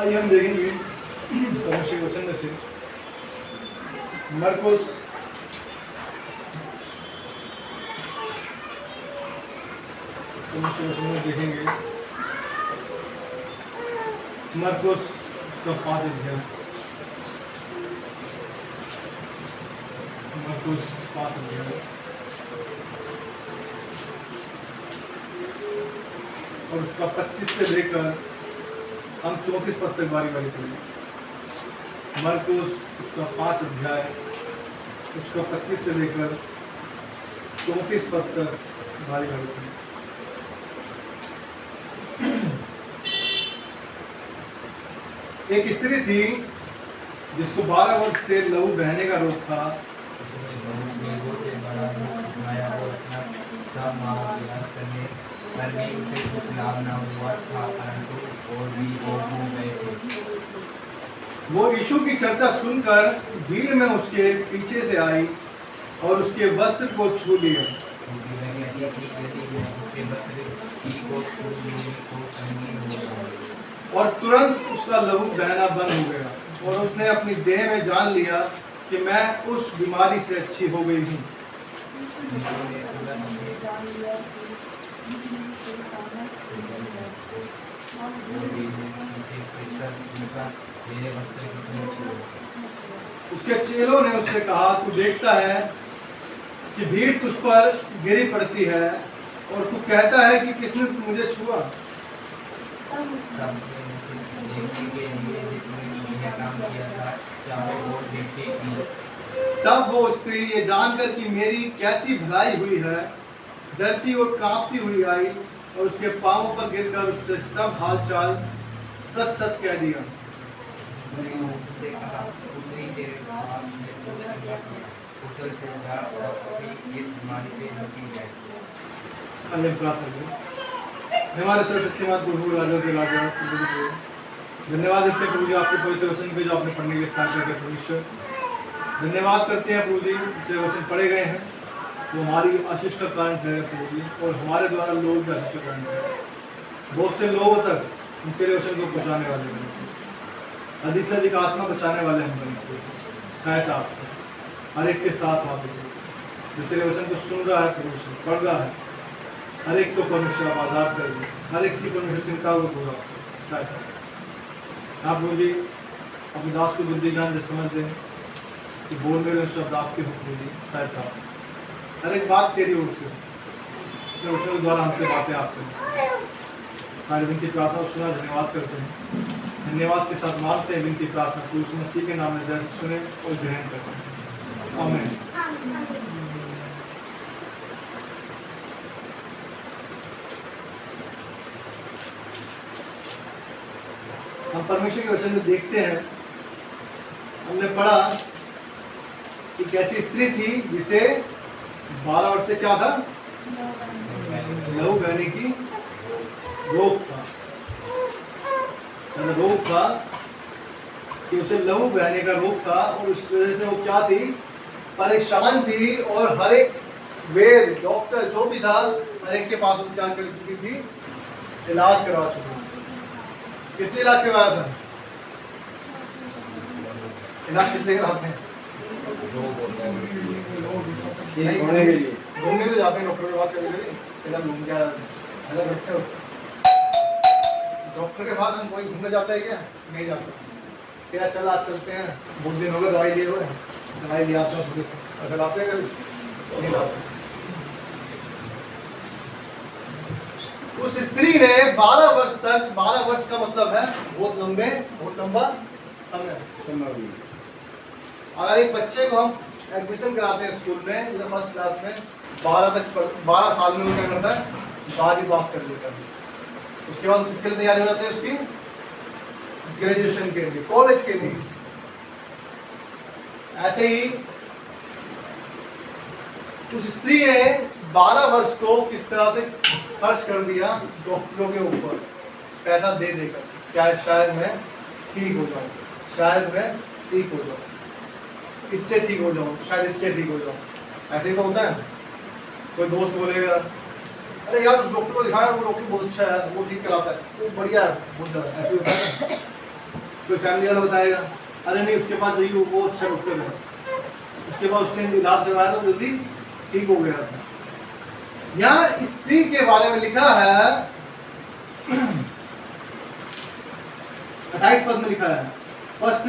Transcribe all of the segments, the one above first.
आइए हम देखेंगे परमेश्वर के वचन में से मरकुस परमेश्वर के वचन में देखेंगे मरकुस उसका 5 अध्याय, मरकुस 5 अध्याय और उसका 25 से लेकर हम 34 पद तक बारी बारी करेंगे। मरकुस उसका 5 अध्याय उसका 25 से लेकर 34 पद तक बारी बारी करेंगे। एक स्त्री थी जिसको 12 वर्ष से लहू बहने का रोग था। वो यीशु की चर्चा सुनकर भीड़ में उसके पीछे से आई और उसके वस्त्र को छू लिया और तुरंत उसका लहू बहना बंद हो गया और उसने अपनी देह में जान लिया कि मैं उस बीमारी से अच्छी हो गई हूँ। उसके चेलों ने उससे कहा, तू देखता है कि भीड़ तुझ पर गिरी पड़ती है और तू कहता है कि किसने मुझे छुआ। तब वो स्त्री ये जानकर कि मेरी कैसी भलाई हुई है, डरती और कांपती हुई आई और उसके पांवों पर गिरकर उससे सब हालचाल सच सच कह दिया। हमारे सर्वशक्तिमान प्रभु राजा के राजा धन्यवाद देते हैं प्रभु जी आपके पवित्र वचन पे जो आपने पढ़ने के साथ करके परमेश्वर धन्यवाद करते हैं प्रभु जी जो वचन पढ़े गए हैं वो हमारी आशीष का कारण ठहरे प्रभु जी और हमारे द्वारा लोग भी आशीष का कारण ठहरे। बहुत से लोगों तक तेरे वचन को पहुँचाने वाले बने, अधिक से अधिक आत्मा बचाने वाले हम बने। सहायता आपको हर एक के साथ आप जो तेरे वचन को सुन रहा है परमेश्वर पढ़ रहा है हर एक को परमेश्वर आप आज़ाद कर दे, हर एक की परमेश्वर चिंता को पूरा सहायता आप प्रभु जी अपने दास को बुद्धि ज्ञान से समझ दें कि बोलने में शब्द आपके हुक्म दी सहायता हर एक बात तेरी ओर से वचन द्वारा हमसे बातें आप करें। सारी विनती प्रार्थना सुना धन्यवाद करते हैं, धन्यवाद के साथ मानते हैं विनती प्रार्थना को यीशु मसीह के नाम में जैसे सुने और ग्रहण करते हैं। आमीन। हम परमेश्वर के वचन में देखते हैं, हमने पढ़ा कि कैसी स्त्री थी जिसे 12 वर्ष से क्या था लहू बहने की रोग था, रोग था कि उसे लहू बहने का रोग था और उस वजह से वो क्या थी परेशान थी और हर एक वेद डॉक्टर जो भी था हर एक के पास वो क्या कर चुकी थी इलाज करवा चुकी थी। किस लिए इलाज करवाया था? इलाज किस लिए कराते हैं? घूमने के लिए, घूमने के जाते हैं डॉक्टर के पास कभी कभी घूम के आ जाते हैं। ऐसा देखते हो डॉक्टर के पास हम कोई घूमने जाता है क्या? नहीं जाता। क्या चल आज चलते हैं, बहुत दिन हो गए दवाई लिए हुए, दवाई लिया आपने थोड़ी सी ऐसा लाते हैं कभी? नहीं लाते। उस स्त्री ने 12 वर्ष तक, 12 वर्ष का मतलब है बहुत लंबा समय। अगर एक बच्चे को हम एडमिशन कराते हैं स्कूल में जैसे फर्स्ट क्लास में 12 साल में वो क्या करता है 12वीं पास कर लेता है। उसके बाद किसके लिए तैयारी हो जाती है उसकी ग्रेजुएशन के लिए, कॉलेज के लिए। ऐसे ही उस स्त्री ने 12 वर्ष को किस तरह से खर्च कर दिया डॉक्टरों के ऊपर पैसा दे देकर, चाहे शायद मैं ठीक हो जाऊं, शायद मैं ठीक हो जाऊं, इससे ठीक हो जाऊं, शायद इससे ठीक हो जाऊं। ऐसे ही तो होता है। कोई दोस्त बोलेगा अरे यार उस डॉक्टर को दिखाया, वो डॉक्टर बहुत अच्छा है, वो ठीक कराता है, वो बढ़िया है, बहुत ज़्यादा। ऐसे होता है कोई फैमिली वाला बताएगा अरे नहीं उसके पास जाइए वो अच्छा डॉक्टर है, उसके बाद उसने इलाज करवाया तो जल्दी ठीक हो गया था। यहाँ स्त्री के बारे में लिखा है 28 पद में लिखा है, फर्स्ट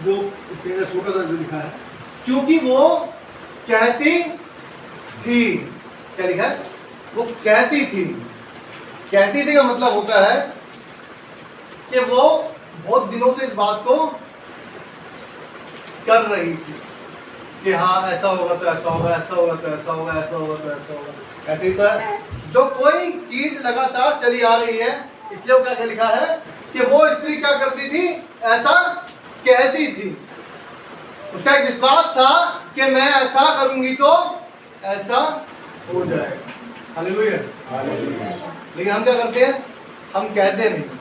जो स्त्री का छोटा सा जो लिखा है, क्योंकि वो कहती थी, क्या लिखा है, वो कहती थी। कहती थी का मतलब होता है कि वो बहुत दिनों से इस बात को कर रही थी कि हाँ ऐसा होगा तो ऐसा होगा, ऐसा होगा तो ऐसा होगा, ऐसा होगा तो ऐसा होगा। ऐसे ही तो है, जो कोई चीज लगातार चली आ रही है, इसलिए वो क्या लिखा है कि वो स्त्री क्या करती थी, ऐसा कहती थी। उसका एक विश्वास था कि मैं ऐसा करूंगी तो ऐसा हो जाएगा। हालेलुया। लेकिन हम क्या करते हैं, हम कहते नहीं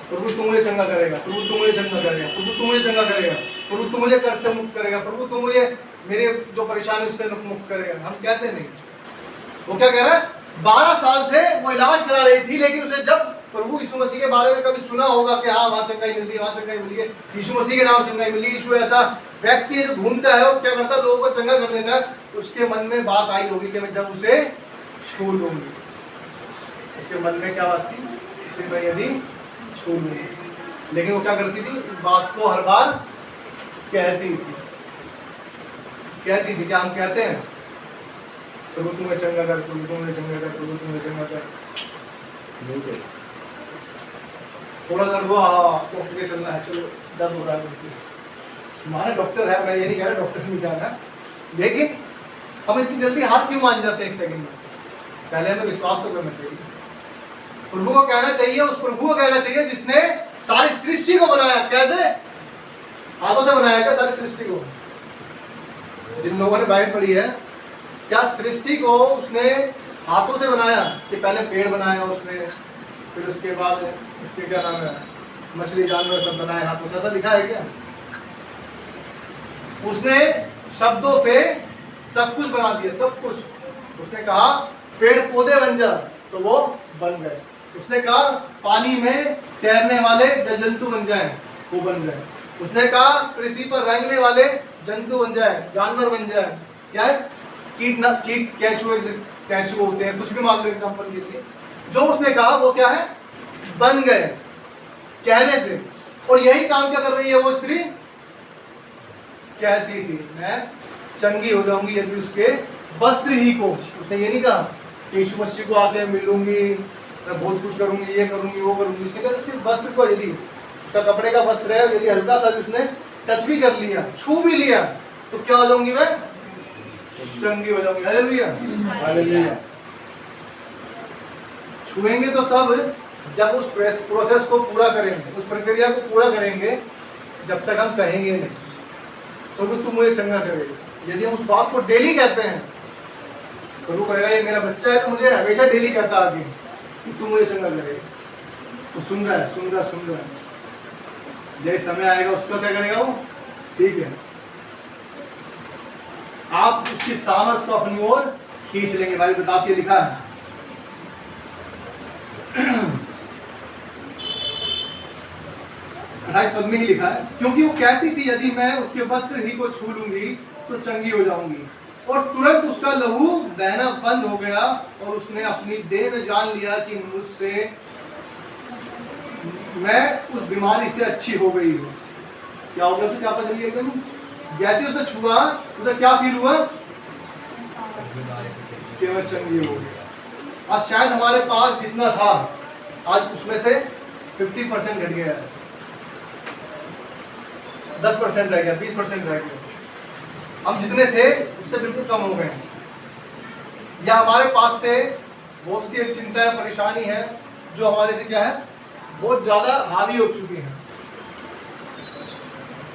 प्रभु तू मुझे चंगा करेगा, प्रभु तू मुझे चंगा करेगा, प्रभु तू मुझे चंगा करेगा, प्रभु तू मुझे कर्ज से मुक्त करेगा, प्रभु तू मुझे मेरे जो परेशानी उससे मुक्त करेगा। हम कहते नहीं। वो क्या कह रहा है, 12 साल से वो इलाज करा रही थी, लेकिन उसे जब प्रभु यीशु मसीह के बारे में कभी सुना होगा कि हाँ वहाँ चंगाई मिलती है, वहाँ चंगाई मिली है, यीशु मसीह के नाम चंगाई मिली, यीशु ऐसा व्यक्ति है जो घूमता है और क्या करता है, लोगों को चंगा कर देता है, उसके मन में बात आई होगी कि मैं जब उसे छू लूंगी। उसके मन में क्या बात थी, उसे मैं यदि छू लूंगी। लेकिन वो क्या करती थी, इस बात को हर बार कहती थी। क्या हम कहते हैं प्रभु तुम्हें चंगा कर, प्रभु तुम्हें चंगा कर, प्रभु तुम्हें चंगा कर। थोड़ा सा वो डॉक्टर के चलना है, चलो दर्द हो रहा है, हमारा डॉक्टर है, मैं ये नहीं कह रहा डॉक्टर नहीं जाना, लेकिन हम इतनी जल्दी हार क्यों मान जाते हैं एक सेकंड में। पहले हमें विश्वास तो करना चाहिए, प्रभु को कहना चाहिए, उस प्रभु को कहना चाहिए जिसने सारी सृष्टि को बनाया। कैसे? हाथों से बनाया क्या सारी सृष्टि को? जिन लोगों ने बाइबल पढ़ी है, क्या सृष्टि को उसने हाथों से बनाया कि पहले पेड़ बनाया उसने, फिर उसके बाद उसके क्या नाम है मछली जानवर सब बनाए हाथों से, ऐसा लिखा है क्या? उसने शब्दों से सब कुछ बना दिया, सब कुछ। उसने कहा पेड़ पौधे बन जा, तो वो बन गए। उसने कहा पानी में तैरने वाले जंतु बन जाए, वो बन गए। उसने कहा पृथ्वी पर रेंगने वाले जंतु बन जाए, जानवर बन जाए। क्या है? कीट कैचुए होते हैं, कुछ भी मान लो एग्जाम्पल के लिए। जो उसने कहा वो क्या है, बन गए कहने से। और यही काम क्या कर रही है वो स्त्री? कहती थी मैं चंगी हो जाऊंगी यदि उसके वस्त्र ही को। उसने ये नहीं कहा कि यीशु मसीह को आके मिलूंगी, मैं बहुत कुछ करूंगी, ये करूंगी, वो करूंगी। उसने कहा सिर्फ वस्त्र को, यदि उसका कपड़े का वस्त्र है, यदि हल्का सा उसने टच भी कर लिया, छू भी लिया, तो क्या हो जाऊंगी मैं? चंगी हो जाऊंगी। Hallelujah, hallelujah. छुएंगे तो तब जब उस प्रोसेस को पूरा करेंगे, उस प्रक्रिया को पूरा करेंगे, जब तक हम कहेंगे नहीं तो तू मुझे चंगा करेगा। यदि हम उस बात को डेली कहते हैं, प्रभु कहेगा ये मेरा बच्चा है तो मुझे हमेशा डेली कहता आगे कि तू मुझे चंगा करेगा। तो सुन रहा है, सुन रहा है, सुन रहा है। जैसे समय आएगा उसका क्या करेगा वो? ठीक है, आप उसकी सामर्थ को अपनी ओर खींच लेंगे। भाई बताते लिखा है 28 पद में ही लिखा है, क्योंकि वो कहती थी यदि मैं उसके वस्त्र ही को छू लूंगी तो चंगी हो जाऊंगी। और तुरंत उसका लहू बहना बंद हो गया और उसने अपनी देह में जान लिया कि मुझसे मैं उस बीमारी से अच्छी हो गई हूँ। क्या हो गया उसे? क्या पता चली एकदम? जैसे उसने छुआ उसे क्या फील हुआ कि वह चंगी हो गई। आज शायद हमारे पास जितना था आज उसमें से 50% घट गया है, 10% रह गया, 20% रह गया। हम जितने थे उससे बिल्कुल कम हो गए। या हमारे पास से बहुत सी चिंता है, परेशानी है जो हमारे से क्या है, बहुत ज्यादा हावी हो चुकी है।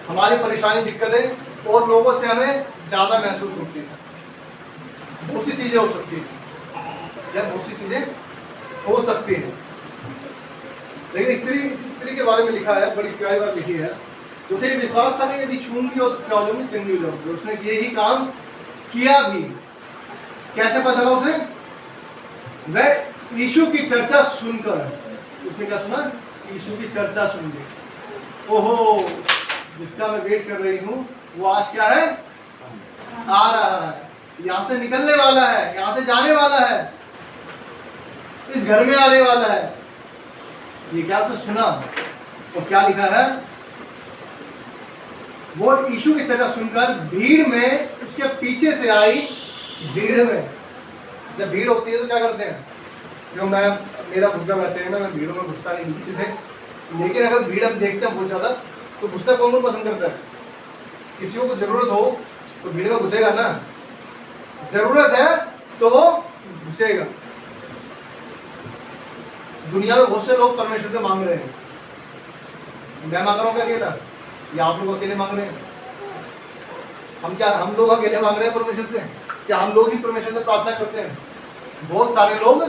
हमारी परेशानी, दिक्कतें और लोगों से हमें ज्यादा महसूस होती है। बहुत सी चीजें हो सकती है, या बहुत सी चीजें हो सकती है। लेकिन इस स्त्री के बारे में लिखा है, बड़ी प्यारी बात लिखी है। उसे विश्वास था कि यदि छूंगी और क्या हो जाऊंगी, चंगी हो जाऊंगी। उसने यही काम किया भी। कैसे पता चला उसे? वह यीशु की चर्चा सुनकर, उसने क्या सुना? यीशु की चर्चा सुन ली। ओहो, जिसका मैं वेट कर रही हूँ वो आज क्या है, आ रहा है, यहाँ से निकलने वाला है, यहाँ से जाने वाला है, इस घर में आने वाला है। ये क्या आपने सुना और क्या लिखा है, वो यीशु की चर्चा सुनकर भीड़ में उसके पीछे से आई। भीड़ में, जब भीड़ होती है तो क्या करते हैं, जो मेरा खुद का वैसे है ना, मैं भीड़ों में घुसता नहीं किसी से, लेकिन अगर भीड़ हम देखते हैं बहुत ज़्यादा तो घुसता कौन कौन पसंद करता है, किसी को जरूरत हो तो भीड़ में घुसेगा ना, जरूरत है तो वो घुसेगा। दुनिया में बहुत से लोग परमेश्वर से मांग रहे हैं, मैं मांग रहा हूँ क्या अकेला, या आप लोग अकेले मांग रहे हैं? हम लोग अकेले मांग रहे हैं परमेश्वर से, क्या हम लोग ही परमेश्वर से प्रार्थना करते हैं? बहुत सारे लोग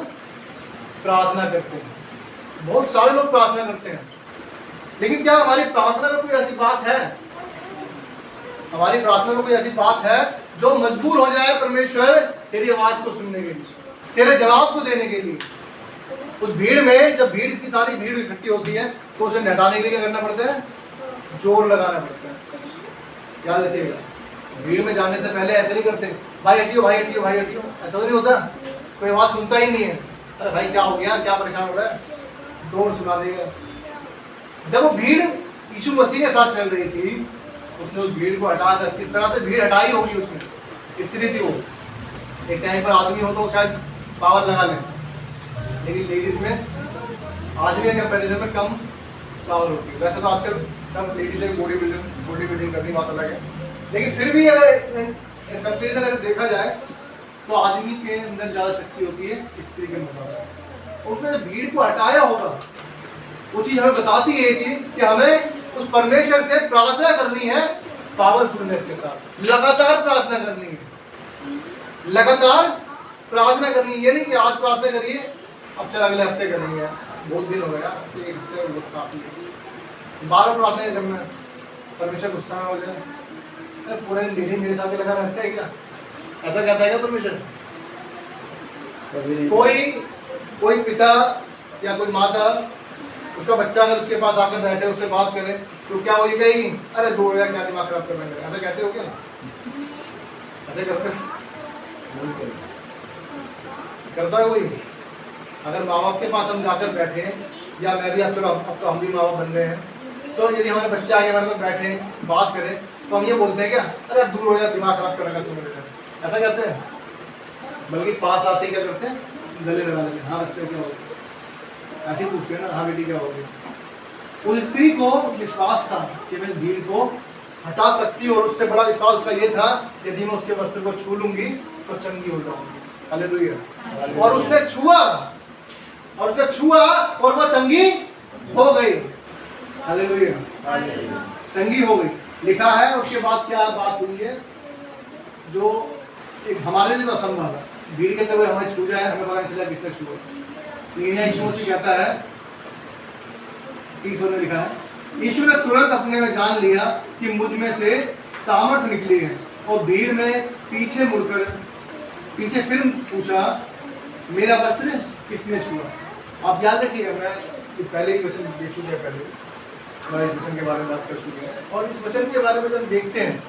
प्रार्थना करते हैं, बहुत सारे लोग प्रार्थना करते हैं, लेकिन क्या हमारी प्रार्थना में कोई ऐसी बात है, हमारी प्रार्थना में कोई ऐसी बात है जो मजबूर हो जाए परमेश्वर तेरी आवाज को सुनने के लिए, तेरे जवाब को देने के लिए? उस भीड़ में, जब भीड़ की सारी भीड़ इकट्ठी होती है तो उसे हटाने के लिए क्या करना पड़ता है, जोर लगाना पड़ता है। याद रखिएगा, भीड़ में जाने से पहले ऐसे नहीं करते, भाई हटियो भाई हटियो भाई हटियो, ऐसा तो नहीं होता, कोई आवाज सुनता ही नहीं है, अरे भाई क्या हो गया, क्या परेशान हो रहा है, दौड़ सुना देगा। जब वो भीड़ यीशु मसीह के साथ चल रही थी, उसने उस भीड़ को हटाकर, किस तरह से भीड़ हटाई होगी उसने, स्त्री थी वो, एक टाइम पर आदमी हो तो शायद पावर लगा ले, लेकिन लेडीज में आदमी के कंपेरिजन में कम पावर होती है। वैसे तो आजकल सब लेडीज बॉडी बिल्डिंग करनी बात अलग है, लेकिन फिर भी अगर इस कंपेरिजन अगर देखा जाए तो आदमी के अंदर ज़्यादा शक्ति होती है स्त्री के मुकाबले। उसने जब भीड़ को हटाया होगा, वो चीज़ हमें बताती है ये चीज़ कि हमें उस परमेश्वर से प्रार्थना करनी है, पावरफुलनेस के साथ लगातार प्रार्थना करनी है, लगातार प्रार्थना करनी है। ये नहीं कि आज प्रार्थना करिए अब चल अगले हफ्ते करेंगे, बहुत दिन हो गया, एक हफ्ते बहुत काफी है, बार प्रार्थना करना, परमेश्वर गुस्सा हो जाए, अरे पूरे दिन मेरे साथ लगा रहता है क्या, ऐसा कहता है क्या परमेश्वर? कोई पिता या कोई माता, उसका बच्चा अगर उसके पास आकर बैठे उससे बात करे तो क्या वो ये कहेगी, अरे दो यार क्या दिमाग खराब कर रहे हैं, ऐसा कहते हो क्या? ऐसे करता है कोई? अगर माँ बाप के पास हम जाकर बैठे, या मैं भी, अब चलो अब तो हम भी माँ बाप बन रहे हैं, तो यदि हमारे बच्चे आगे हमारे पास बैठे बात करें तो हम ये बोलते हैं क्या, अरे अब दूर हो जाए, दिमाग खराब करेगा तुम मेरे साथ, ऐसा कहते हैं? बल्कि पास आते ही क्या करते हैं, गले लगा लेते हैं, हाँ बच्चे क्या हो गया, ऐसे ही पूछते हैं ना, हाँ बेटी क्या हो गया। उस स्त्री को विश्वास था कि मैं इस भीड़ को हटा सकती हूँ, और उससे बड़ा विश्वास उसका ये था, यदि मैं उसके वस्त्र को छू लूंगी तो चंगी हो जाऊंगी। हालेलुया। और उसने छुआ, और वो चंगी हो गई। हालेलुया, चंगी हो गई। लिखा है उसके बाद क्या बात हुई है जो एक हमारे लिए तो असंभव है, भीड़ के अंदर हमें छू जाए, हमें पता नहीं चला किसने छुआ, लेकिन यीशु मसीह कहता है, 30 में लिखा है, यीशु ने तुरंत अपने में जान लिया कि मुझ में से सामर्थ निकली है, और भीड़ में पीछे फिर पूछा, मेरा वस्त्र किसने छुआ? आप याद रखिएगा, मैं पहले ही वचन देख चुके हैं, पहले मैं इस वचन के बारे में बात कर चुके हैं, और इस वचन के बारे में जब देखते हैं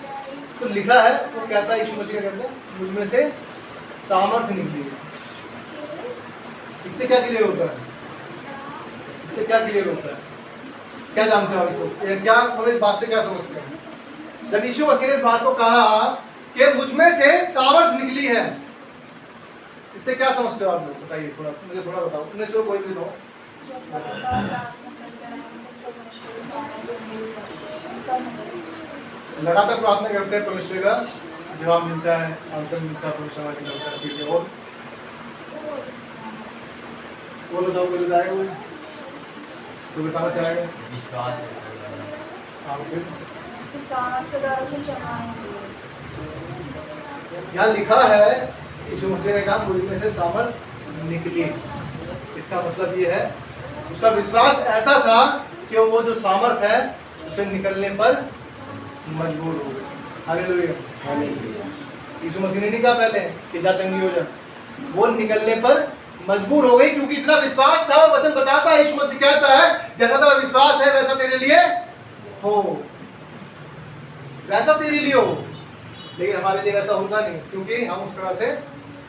तो लिखा है, वो कहता है, यीशु मसीह का कहता है, मुझ में से सामर्थ निकली है। इससे क्या क्लियर होता है? इससे क्या क्लियर होता है? क्या जानते हो आप इसको? क्या हम इस बात से क्या समझते हैं? जब यीशु मसीह ने इस बात को कहा कि मुझ में से सामर्थ निकली है, इससे क्या समझते हो आप लोग? बताइए, थोड़ा मुझे थोड़ा बताओ। उन्हें जो कोई भी दो, लगातार प्रार्थना करते हैं, परमेश्वर का जवाब मिलता है, आंसर मिलता है, परमेश्वर की मिलता है। ठीक है, और वो बताओ, कोई बताएगा, वो तो बताना चाहेगा? यहाँ लिखा है, यीशु मसीह ने कहा मुझ में से सामर्थ निकली। इसका मतलब ये है, उसका विश्वास ऐसा था कि वो जो सामर्थ है उसे निकलने पर मजबूर हो गए। हालेलुया। यीशु मसीह ने नहीं कहा पहले कि जा चंगी हो जा, वो निकलने पर मजबूर हो गई, क्योंकि इतना विश्वास था। वचन बताता है, यीशु मसीह कहता है, जैसा तेरा विश्वास है वैसा तेरे लिए हो, वैसा तेरे लिए हो। लेकिन हमारे लिए वैसा होता नहीं, क्योंकि हम उस तरह से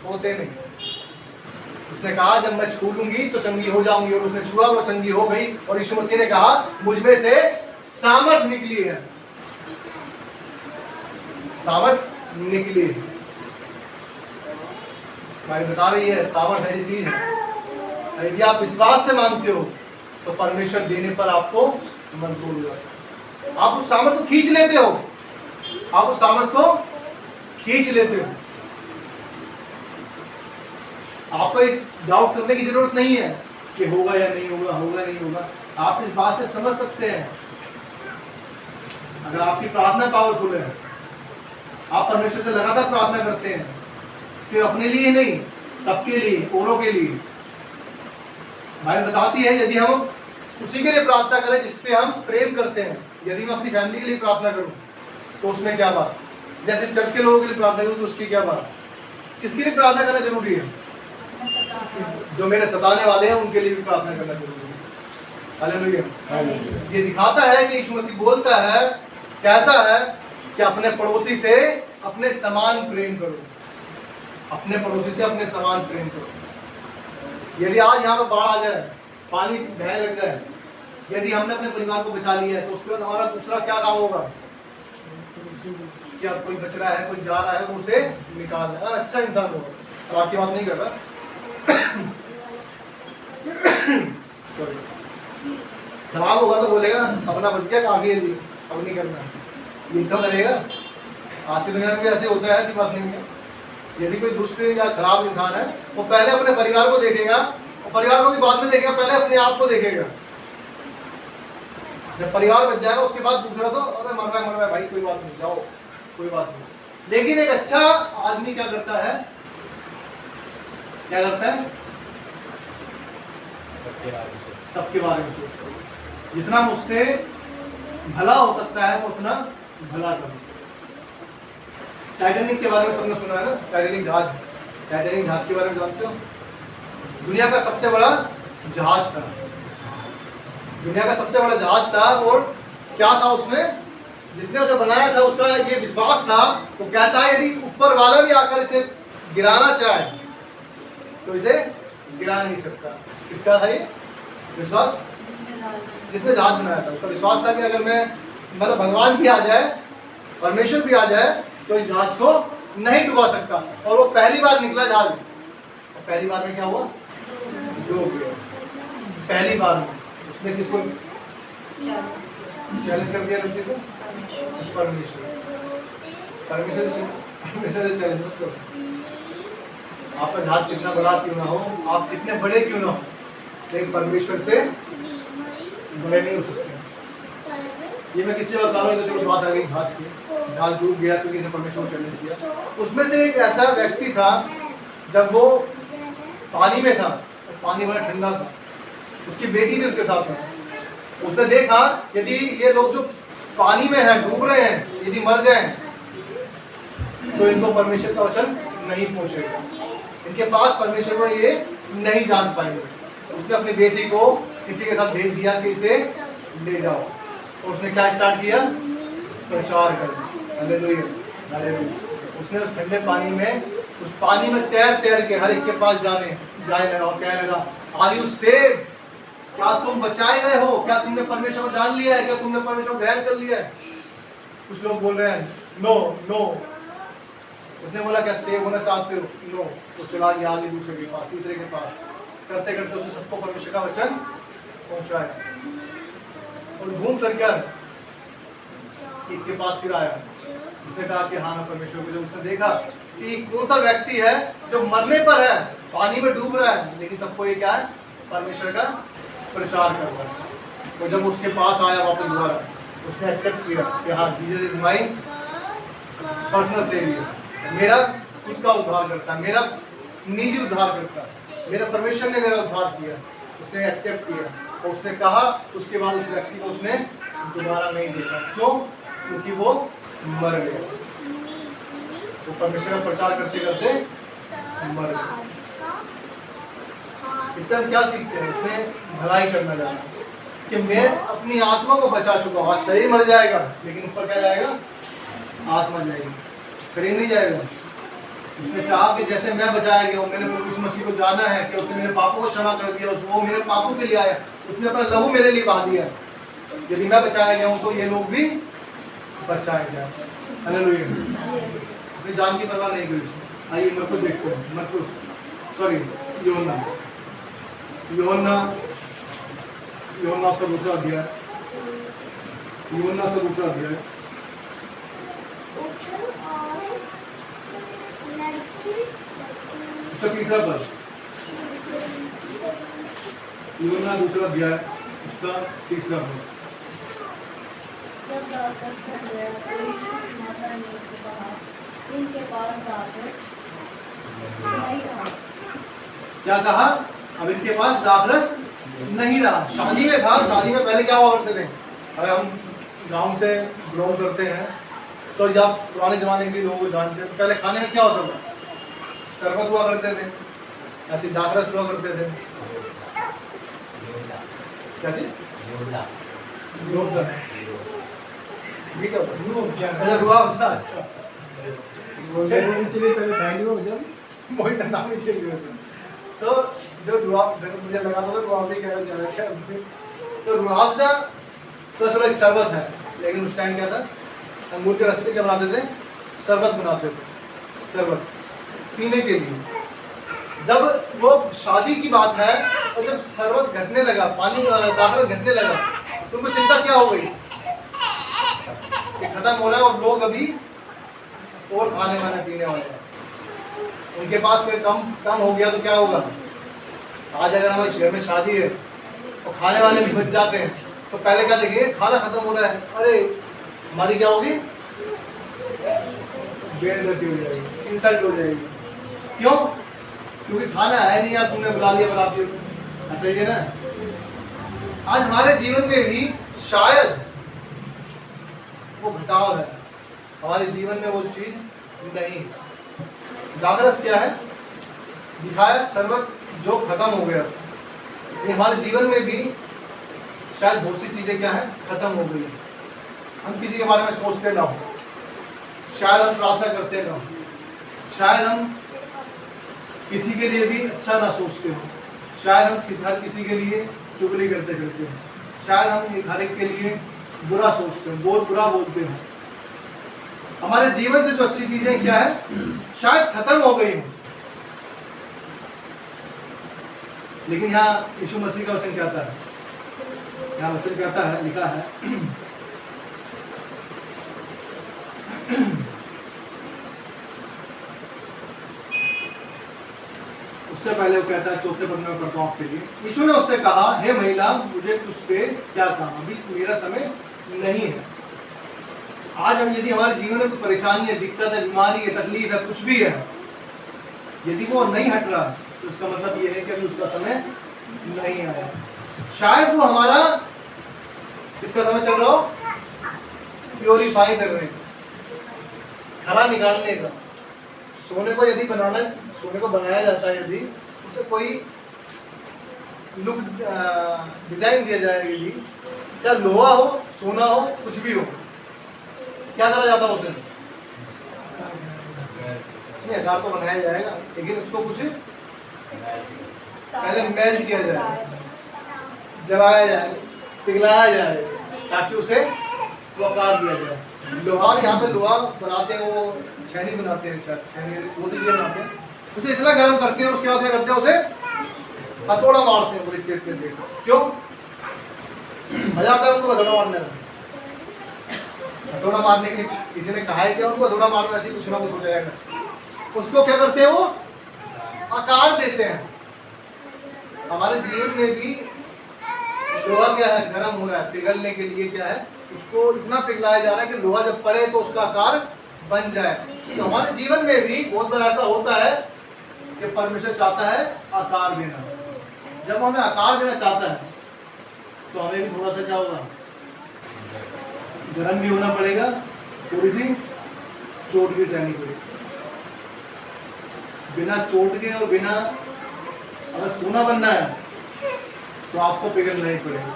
होते नहीं। उसने कहा जब मैं छू लूंगी तो चंगी हो जाऊंगी, और उसने छुआ, वो चंगी हो गई। और यीशु मसीह ने कहा मुझ में से सामर्थ निकली है, सामर्थ निकली है। भाई बता रही है सामर्थ ऐसी चीज है, यदि आप विश्वास से मांगते हो तो परमेश्वर देने पर आपको मजबूर हो जाता है। आप उस सामर्थ को खींच लेते हो, आप उस सामर्थ को खींच लेते हो। आपको एक डाउट करने की जरूरत नहीं है कि होगा या नहीं होगा, होगा नहीं होगा। आप इस बात से समझ सकते हैं, अगर आपकी प्रार्थना पावरफुल है, आप परमेश्वर से लगातार प्रार्थना करते हैं, सिर्फ अपने लिए नहीं, सबके लिए, औरों के लिए। बाइबल बताती है यदि हम उसी के लिए प्रार्थना करें जिससे हम प्रेम करते हैं, यदि मैं अपनी फैमिली के लिए प्रार्थना करूं तो उसमें क्या बात, जैसे चर्च के लोगों के लिए प्रार्थना करूं तो उसकी क्या बात। किसके लिए प्रार्थना करना जरूरी है? जो मेरे सताने वाले हैं उनके लिए भी प्रार्थना करना जरूरी है। हालेलुया। ये दिखाता है कि यीशु मसीह बोलता है, कहता है कि अपने पड़ोसी से अपने समान प्रेम करो, अपने पड़ोसी से अपने समान प्रेम करो। यदि आज यहाँ पर बाढ़ आ जाए, पानी बहने लग जाए, यदि हमने अपने परिवार को बचा लिया है तो उसके बाद हमारा दूसरा क्या काम होगा? क्या कोई बच रहा है, कोई जा रहा है, वो उसे निकाल है, अगर अच्छा इंसान होगा। और आपकी बात नहीं कर रहा, खराब होगा तो बोलेगा अपना बच गया काफी है जी, अब नहीं करना, ये तो करेगा। आज की दुनिया में भी ऐसे होता है, ऐसी बात नहीं है। यदि कोई दुष्ट या खराब इंसान है, वो पहले अपने परिवार को देखेगा, और परिवार को भी बाद में देखेगा, पहले अपने आप को देखेगा। जब परिवार बच जाएगा उसके बाद दूसरा तो अरे मर रहा है भाई, कोई बात नहीं, जाओ, कोई बात नहीं। लेकिन एक अच्छा आदमी क्या करता है, क्या करता है? सबके बारे में सोचता है, जितना मुझसे भला हो सकता है वो उतना भला करूं। टाइटैनिक के बारे में सबने सुना है ना, टाइटैनिक जहाज, टाइटैनिक जहाज के बारे में जानते हो? दुनिया का सबसे बड़ा जहाज था, दुनिया का सबसे बड़ा जहाज था। और क्या था उसमें, जिसने उसे बनाया था उसका ये विश्वास था, वो कहता है यदि ऊपर वाला भी आकर इसे गिराना चाहे तो इसे गिरा नहीं सकता। किसका था ये विश्वास? जिसने जहाज बनाया था, उसका विश्वास था कि अगर मैं मतलब भगवान भी आ जाए, परमेश्वर भी आ जाए, तो इस जहाज को नहीं डुबा सकता। और वो पहली बार निकला जहाज, और पहली बार में क्या हुआ? डूब गया। पहली बार में उसने किसको चैलेंज कर दिया? गलती से परमेश्वर से चैलेंज मत करो। आपका जहाज कितना बड़ा क्यों ना हो, आप कितने बड़े क्यों ना हो, लेकिन परमेश्वर से बड़े नहीं हो सकते। ये मैं किस लिए बता रहा हूँ, तो चलो बात आ गई जहाज की। जहाज डूब गया क्योंकि इसने परमेश्वर को चैलेंज किया। उसमें से एक ऐसा व्यक्ति था, जब वो पानी में था, पानी बड़ा ठंडा था, उसकी बेटी थी उसके साथ में। उसने देखा यदि ये लोग जो पानी में हैं, डूब रहे हैं, यदि मर जाएं तो इनको परमेश्वर का वचन नहीं पहुंचेगा, इनके पास परमेश्वर को ये नहीं जान पाएंगे। उसने अपनी बेटी को किसी के साथ भेज दिया कि इसे ले जाओ, और उसने क्या स्टार्ट किया? प्रचार कर। Hallelujah, hallelujah. उसने उस ठंडे पानी में, उस पानी में तैर तैर के हर एक के पास जाने लगा और कहने लगा, आर यू सेव? क्या तुम बचाए गए हो? क्या तुमने परमेश्वर को जान लिया है? क्या तुमने परमेश्वर को ग्रहण कर लिया है? कुछ लोग बोल रहे हैं नो नो। उसने बोला क्या सेव होना चाहते हो? नो। तो चला गया आगे दूसरे के पास, तीसरे के पास, करते करते उसने सबको परमेश्वर का वचन पहुंचाया। और घूम फिर कर एक के पास फिर आया, उसने कहा कि हाँ मैं परमेश्वर को। जब उसने देखा कि कौन सा व्यक्ति है जो मरने पर है, पानी में डूब रहा है, लेकिन सबको ये क्या है? परमेश्वर का प्रचार कर रहा है। तो जब उसके पास आया वापस दोबारा, उसने एक्सेप्ट किया कि हाँ Jesus is my personal saviour, मेरा खुद का उद्धार करता, मेरा निजी उद्धार करता, मेरा परमेश्वर ने मेरा उद्धार किया। उसने एक्सेप्ट किया और उसने कहा, उसके बाद उस व्यक्ति को उसने दोबारा नहीं देखा। क्यों? क्योंकि वो मर गया। वो परमेश्वर का प्रचार करते करते मर गया। इससे हम क्या सीखते हैं? उसने भलाई करना जाना, कि मैं अपनी आत्मा को बचा चुका हूँ। आज शरीर मर जाएगा लेकिन ऊपर क्या जाएगा? आत्मा जाएगी, शरीर नहीं जाएगा। उसने चाहा कि जैसे मैं बचाया गया हूँ, मैंने प्रभु यीशु मसीह को जाना है कि उसने मेरे पापों को क्षमा कर दिया, वो मेरे पापों के लिए आया, उसने अपना लहू मेरे लिए बहा दिया। यदि मैं बचाया गया हूँ तो ये लोग भी बचाए गए। हालेलुया। अपनी जान की परवाह नहीं करी उसने। आइए मरकुस देखते हैं। मरकुस सॉरी यूहन्ना उसका दूसरा अध्याय, यूहन्ना उसका दूसरा अध्याय, उसका तीसरा पद, यूहन्ना दूसरा अध्याय उसका तीसरा पद। जब दाखरस बन गया तो यीशु की माता ने उससे कहा, इनके पास दाखरस नहीं रहा। क्या कहा? अब इनके पास दाखरस नहीं रहा। शादी में था, शादी में पहले क्या हुआ करते थे? अगर हम गांव से बिलोंग करते हैं तो जब पुराने जमाने के लोग जानते हैं तो पहले खाने में क्या होता था? शरबत हुआ करते थे, ऐसे दाखरस हुआ करते थे। क्या चीज? अच्छा वही तो नाम ही चेंज हुआ था। तो जो मुझे लगा था रुआवजा कहना चाह रहा है। तो रुआवजा तो चलो एक शरबत है, लेकिन उस टाइम क्या था? अंगूर के रस्ते क्या बनाते थे? शरबत बनाते थे, शरबत पीने के लिए। जब वो शादी की बात है और जब शरबत घटने लगा, पानी दाखरस घटने लगा, तो उनको चिंता क्या हो गई कि खत्म हो रहा है और लोग अभी और खाने वाले पीने वाले हैं। उनके पास में कम हो गया तो क्या होगा? आज अगर हमारे शहर में शादी है तो खाने वाले भी बच जाते हैं, तो पहले क्या देखेंगे? खाना खत्म हो रहा है, अरे हमारी क्या होगी? बेइज्जती हो जाएगी, इंसल्ट हो जाएगी। क्यों? क्योंकि खाना है नहीं यार, तुमने बुला लिया बुलाती हो। ऐसा ही है ना। आज हमारे जीवन में भी शायद वो घटाव है, हमारे जीवन में वो चीज नहीं। दाखरस क्या है? दिखाया शरबत जो खत्म हो गया। हमारे जीवन में भी शायद बहुत सी चीजें क्या है? खत्म हो गई। हम किसी के बारे में सोचते ना हो, शायद हम प्रार्थना करते ना हो, शायद हम किसी के लिए भी अच्छा ना सोचते हो, शायद हम हर किसी के लिए चुगली करते हो, शायद हम हर एक के लिए बुरा सोचते हो, बुरा बोलते हो। हमारे जीवन से जो अच्छी चीजें क्या है? शायद खत्म हो गई हो। लेकिन यहाँ यीशु मसीह का वचन कहता है, यहाँ वचन कहता है, लिखा है उससे पहले वो कहता है, चौथे पद में पढ़ता हूँ आपके लिए। यीशु ने उससे कहा, हे महिला, मुझे तुझसे क्या काम? अभी मेरा समय नहीं है। आज हम यदि हमारे जीवन में कोई परेशानी है, दिक्कत है, बीमारी है, तकलीफ है, कुछ भी है, यदि वो नहीं हट रहा तो उसका मतलब ये है कि अभी उसका समय नहीं आया। शायद वो हमारा इसका समय चल रहा हो प्योरीफाई करने का, खरा निकालने का। सोने को यदि सोने को बनाया जाता है, यदि उसे कोई लुक डिजाइन दिया जाएगा, यदि चाहे लोहा हो, सोना हो, कुछ भी हो, क्या करा जाता है उसे? नहीं, आकार तो बनाया जाएगा, लेकिन उसको कुछ पहले मेल्ट किया जाए, जलाया जाए, पिघलाया जाए, ताकि उसे वो आकार दिया जाए। लोहार यहाँ पे लोहा बनाते हैं, वो छेनी बनाते हैं, शायद छेनी वो चीजें बनाते हैं, उसे इतना गर्म करते हैं, उसके बाद क्या करते हैं? उसे हथौड़ा मारते हैं, पूरी देख। क्यों? मजा आता है उनको हथौड़ा मारने में। हथौड़ा मारने के लिए किसी ने कहा है कि उनको हथौड़ा मारना, ऐसे कुछ ना कुछ हो जाएगा। उसको क्या करते हैं? वो आकार देते हैं। हमारे जीवन में भी लोहा क्या है? गर्म हो रहा है, पिघलने के लिए क्या है? उसको इतना पिघलाया जा रहा है कि लोहा जब पड़े तो उसका आकार बन जाए। तो हमारे जीवन में भी बहुत बार ऐसा होता है कि परमेश्वर चाहता है आकार देना। जब हमें आकार देना चाहता है तो हमें भी थोड़ा सा क्या होगा? गर्म भी होना पड़ेगा, थोड़ी सी चोट भी सहनी पड़ेगी। बिना चोट के और बिना, अगर सोना बनना है तो आपको पिघलना ही पड़ेगा।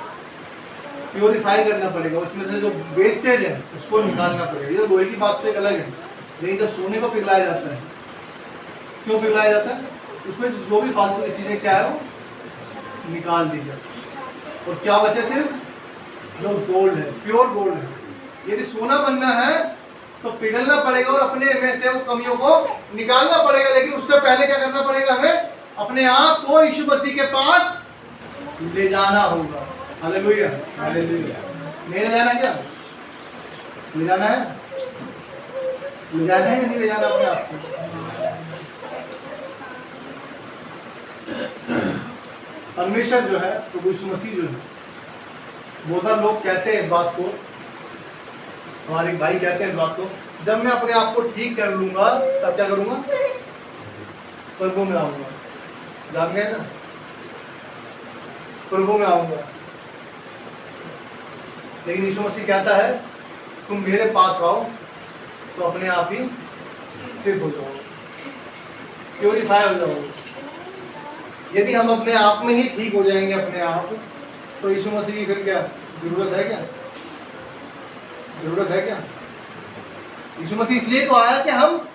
प्योरीफाई करना पड़ेगा, उसमें से जो वेस्टेज है उसको निकालना पड़ेगा। ये लोहे की बात तो एक अलग है, लेकिन जब सोने को पिघलाया जाता है, क्यों पिघलाया जाता है? उसमें जो भी फालतू की चीज़ें क्या है वो निकाल दी जाए, और क्या बचे? सिर्फ जो गोल्ड है, प्योर गोल्ड है। यदि सोना बनना है तो पिघलना पड़ेगा और अपने में से वो कमियों को निकालना पड़ेगा, लेकिन उससे पहले क्या करना पड़ेगा? हमें अपने आप को यीशु मसीह के पास ले जाना होगा। Hallelujah, hallelujah. नहीं ले जाना? क्या ले जाना है? ले जाना है या नहीं ले जाना अपने आप को? परमेश्वर जो है, प्रभु यीशु मसीह जो है, बहुत बार लोग कहते हैं इस बात को, हमारे भाई कहते हैं इस बात को, जब मैं अपने आप को ठीक कर लूंगा तब क्या करूंगा? प्रभु में आऊंगा। जान गए ना? प्रभु में आऊंगा। लेकिन यीशु मसीह कहता है तुम मेरे पास आओ तो अपने आप ही सिद्ध हो जाओ, प्योरीफाई हो जाओ। यदि हम अपने आप में ही ठीक हो जाएंगे अपने आप, तो यीशु मसीह की फिर क्या जरूरत है? क्या जरूरत है? क्या यीशु मसीह इसलिए तो आया कि हम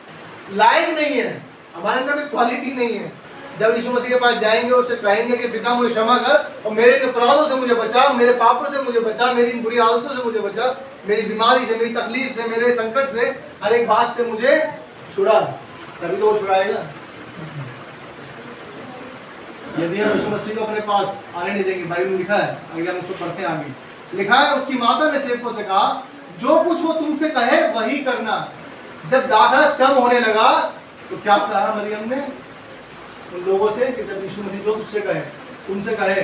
लायक नहीं है, हमारे अंदर कोई क्वालिटी नहीं है। जब यीशु मसीह के पास जाएंगे, उससे कहेंगे कि पिता मुझे क्षमा कर और मेरे अपराधों से मुझे बचा, मेरे पापों से मुझे बचा, मेरी बुरी आदतों से मुझे बचा, मेरी बीमारी से, मेरी तकलीफ से, मेरे संकट से, हर एक बात से मुझे छुड़ा, तभी तो वो छुड़ाएगा। यदि हम यीशु मसीह को अपने पास आने नहीं देंगे, बाइबल में लिखा है, अगर हम उसको पढ़ते हैं आगे, लिखा है उसकी माता ने सेवकों से कहा जो कुछ वो तुमसे कहे वही करना। जब दाखरस कम होने लगा तो क्या कहा मरियम ने उन लोगों से कि जब यीशु मसीह जो तुझसे कहे, तुमसे कहे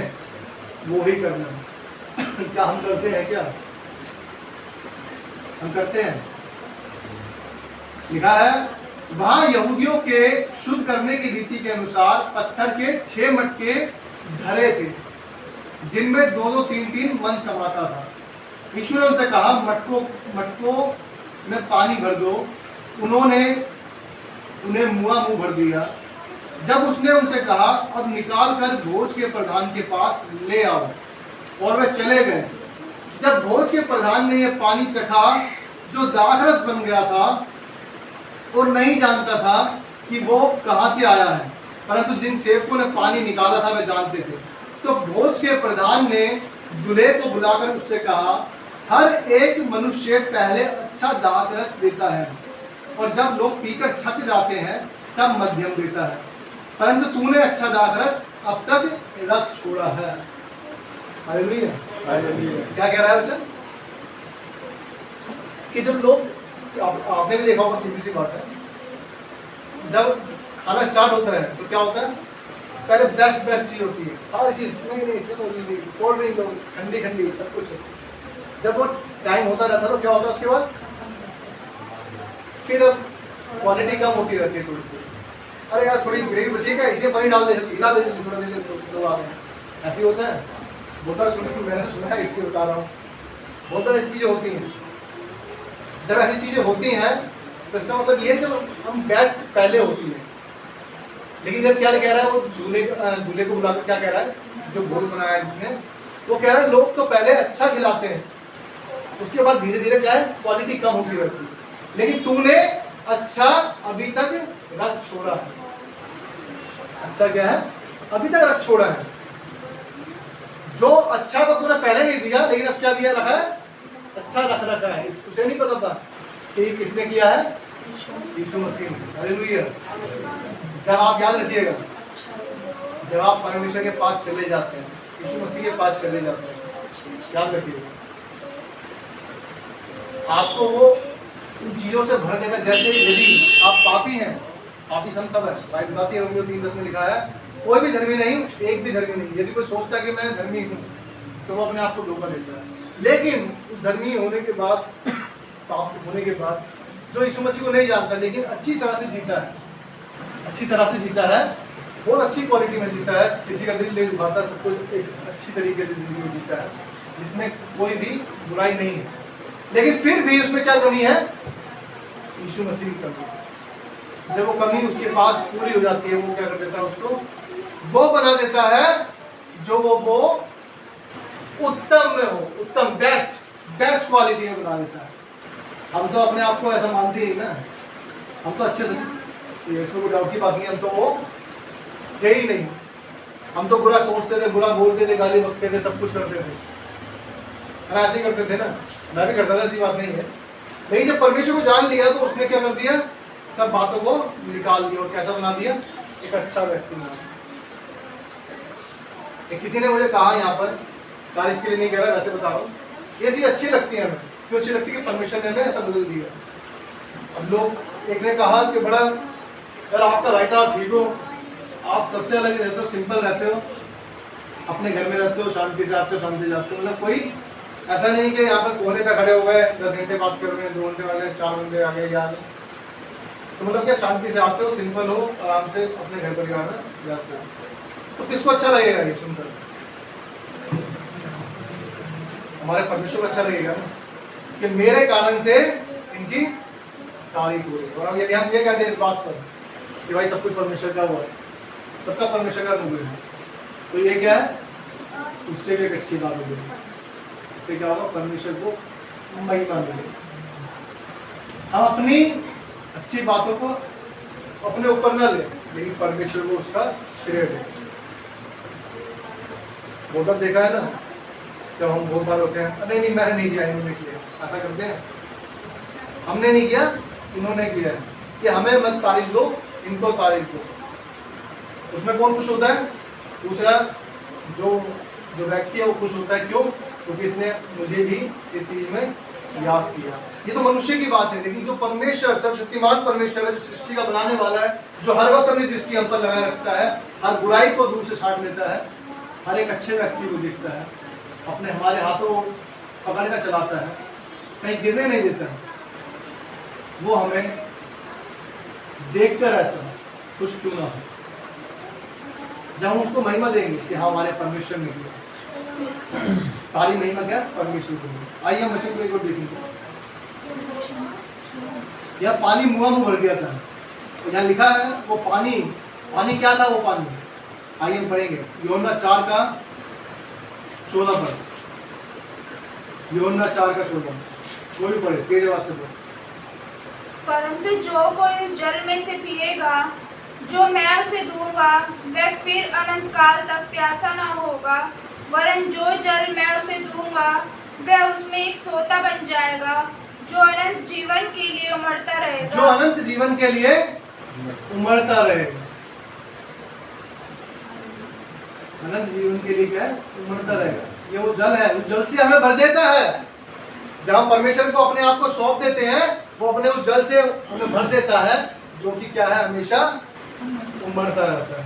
वो ही करना। क्या हम करते हैं? क्या हम करते हैं? लिखा है वहां यहूदियों के शुद्ध करने की रीति के अनुसार पत्थर के 6 मटके धरे थे, जिनमें 2-2, 3-3 मन समाता था। यीशु ने उनसे कहा मटकों में पानी भर दो। उन्होंने उन्हें मुंह भर दिया। जब उसने उनसे कहा अब निकाल कर भोज के प्रधान के पास ले आओ, और वे चले गए। जब भोज के प्रधान ने यह पानी चखा जो दाखरस बन गया था और नहीं जानता था कि वो कहाँ से आया है, परंतु जिन सेवकों ने पानी निकाला था वे जानते थे, तो भोज के प्रधान ने दूल्हे को बुलाकर उससे कहा हर एक मनुष्य पहले अच्छा दाखरस देता है और जब लोग पीकर थक जाते हैं तब मध्यम देता है, परंतु तूने अच्छा दाखरस अब तक रख छोड़ा है। Hallelujah, hallelujah. क्या कह रहा है वचन? कि जब लोग, आपने भी देखा होगा, सीधी सी बात है, जब खाना स्टार्ट होता है तो क्या होता है? पहले बेस्ट चीज होती है, सारी चीज नहीं चलो कोल्ड ड्रिंक लो, ठंडी सब कुछ। जब वो टाइम होता रहता तो क्या होता है उसके बाद? फिर अब क्वालिटी कम होती रहती है थोड़ी। अरे यार थोड़ी ग्रेवी बचेगा, इसे पानी डाल दे, हिला दे, थोड़ा दे दे, आ गए। ऐसे ही होता है। बहुत बार मैंने सुना है, इसलिए बता रहा हूँ। बहुत सारी ऐसी चीज़ें होती हैं। जब ऐसी चीज़ें होती हैं तो इसका मतलब ये है जब हम बेस्ट पहले होती है। लेकिन जब क्या कह रहा है वो दूल्हे को बुलाकर क्या कह रहा है? जो भोज बनाया है जिसने, वो कह रहा है लोग तो पहले अच्छा खिलाते हैं, उसके बाद धीरे धीरे क्या है क्वालिटी कम होती रहती है, लेकिन तूने अच्छा अभी तक रख छोड़ा है। अच्छा क्या है? अभी तक रख छोड़ा है। जो अच्छा तो तूने पहले नहीं दिया, लेकिन अब क्या दिया रखा है? अच्छा रख रखा है। उसे नहीं पता था कि किसने किया है? यीशु मसीह ने। हालेलुया। जब आप याद रखिएगा, जब आप परमेश्वर के पास चले जाते हैं, यीशु मसीह के पास चले जाते हैं, याद रखिएगा आपको वो उन चीज़ों से भर देगा। जैसे यदि आप पापी हैं, पापी हम सब है, बाइबल बताती है, रोमियो 3:10 में लिखा है कोई भी धर्मी नहीं, एक भी धर्मी नहीं। यदि कोई सोचता है कि मैं धर्मी हूँ तो वो अपने आप को धोखा देता है। लेकिन उस धर्मी होने के बाद, पाप होने के बाद, जो यीशु मसीह को नहीं जानता लेकिन अच्छी तरह से जीता है, अच्छी तरह से जीता है, बहुत अच्छी क्वालिटी में जीता है, किसी का दिल नहीं दुखाता, सब कुछ एक अच्छी तरीके से जिंदगी में जीता है, जिसमें कोई भी बुराई नहीं है। लेकिन फिर भी उसमें क्या कमी है? यीशु मसीह की कमी। जब वो कमी उसके पास पूरी हो जाती है, वो क्या कर देता है? उसको वो बना देता है जो वो उत्तम में हो, उत्तम बेस्ट क्वालिटी में बना देता है। हम तो अपने आप को ऐसा मानते ही ना, हम तो अच्छे से, इसमें कोई डाउट की बात नहीं, हम तो वो थे ही नहीं। हम तो बुरा सोचते थे, बुरा बोलते थे, गाली बकते थे, सब कुछ करते थे, है ना, ऐसे ही करते थे ना, मैं भी करता था, ऐसी बात नहीं है। लेकिन जब परमेश्वर को जान लिया तो उसने क्या कर दिया, सब बातों को निकाल दिया और कैसा बना दिया, एक अच्छा व्यक्ति बना दिया। किसी ने मुझे कहा, यहाँ पर तारीफ के लिए नहीं कह रहा, वैसे बता रहा हूँ, ये चीज़ अच्छी लगती है हमें, क्यों अच्छी लगती है कि परमेश्वर ने हमें ऐसा बदल दिया। अब लोग, एक ने कहा कि बड़ा यार आपका भाई साहब ठीक हो, आप सबसे अलग रहते हो, सिंपल रहते हो, अपने घर में रहते हो, शांति से आते हो, शांति से जाते हो, मतलब कोई ऐसा नहीं कि यहाँ पर कोने पे खड़े हो गए 10 घंटे बात कर रहे हैं, 2 घंटे वाले 4 घंटे आगे या आगे, तो मतलब क्या शांति से आते हो, सिंपल हो, आराम से अपने घर परिवार में जाते हो। तो किसको अच्छा लगेगा ये सुनकर? हमारे परमेश्वर को अच्छा लगेगा ना कि मेरे कारण से इनकी तारीफ हो रही है। और अब यदि हम ये कहते हैं इस बात पर कि भाई सब कुछ परमेश्वर का हुआ है, सबका परमेश्वर का अनुग्रह है, तो ये क्या है, उससे भी एक अच्छी बात होगी। इससे क्या होगा, परमेश्वर को महिमा मिलेगी। हम अपनी अच्छी बातों को अपने ऊपर न ले, लेकिन परमेश्वर को उसका श्रेय दे। बहुत बार देखा है ना, जब हम बहुत बार होते हैं, नहीं मैंने नहीं किया, इन्होंने किया, ऐसा करते हैं, हमने नहीं किया, इन्होंने किया है, कि हमें मत तारीफ दो, इनको तारीफ दो। उसमें कौन खुश होता है? दूसरा जो व्यक्ति है वो खुश होता है। क्यों? क्योंकि इसने मुझे भी इस चीज में याद किया। ये तो मनुष्य की बात है, लेकिन जो परमेश्वर, सर्वशक्तिमान परमेश्वर है, जो सृष्टि का बनाने वाला है, जो हर वक्त अपनी दृष्टि हम पर लगाए रखता है, हर बुराई को दूर से छांट लेता है, हर एक अच्छे व्यक्ति को देखता है, अपने हमारे हाथों पकड़ कर चलाता है, कहीं गिरने नहीं देता है, वो हमें देखकर ऐसा खुश क्यों ना हो, जब हम उसको महिमा देंगे कि हाँ हमारे परमेश्वर ने किया। सारी महिमा क्या? परमेश्वर को। आइए हम वचन को एक और देखेंगे। यह पानी मुआ मुँह भर गया था, तो यहाँ लिखा है वो पानी क्या था? वो पानी, आइए हम पढ़ेंगे यूहन्ना 4:14 पर। यूहन्ना 4:14, कोई भी पढ़े, तेज आवाज से पढ़े। परंतु जो कोई उस जल में से पिएगा जो मैं उसे दूंगा, वह फिर अनंत काल तक प्यासा न होगा, वरन जो जल मैं उसे दूंगा वह उसमें एक सोता बन जाएगा, जो अनंत जीवन के लिए उमड़ता रहेगा। जो अनंत जीवन के लिए उमड़ता रहेगा। अनंत जीवन के लिए क्या है? उमड़ता रहेगा। ये वो जल है, उस जल से हमें भर देता है। जब हम परमेश्वर को अपने आप को सौंप देते हैं, वो अपने उस जल से हमें भर देता है, जो कि क्या है? हमेशा उमड़ता रहता है।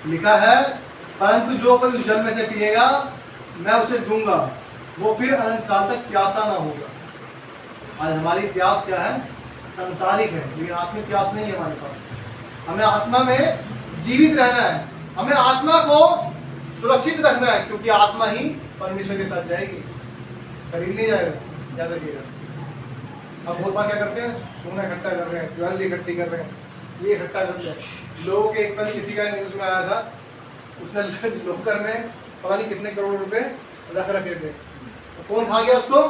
लिखा है परंतु जो कोई उस जल में से पिएगा मैं उसे दूंगा, वो फिर अनंत काल तक प्यासा ना होगा। आज हमारी प्यास क्या है? संसारिक है, लेकिन आत्मिक प्यास नहीं है हमारे पास। हमें आत्मा में जीवित रहना है, हमें आत्मा को सुरक्षित रखना है, क्योंकि आत्मा ही परमेश्वर के साथ जाएगी, शरीर नहीं जाएगा। याद रखिएगा। अब बहुत बार क्या करते हैं? सोना इकट्ठा कर रहे हैं, ज्वेलरी इकट्ठी कर रहे हैं, ये इकट्ठा करते हैं। लोगों के एक बार किसी का न्यूज़ में आया था, उसने लोकर में पता नहीं कितने करोड़ रुपए रख रखे थे, तो कौन खा गया उसको?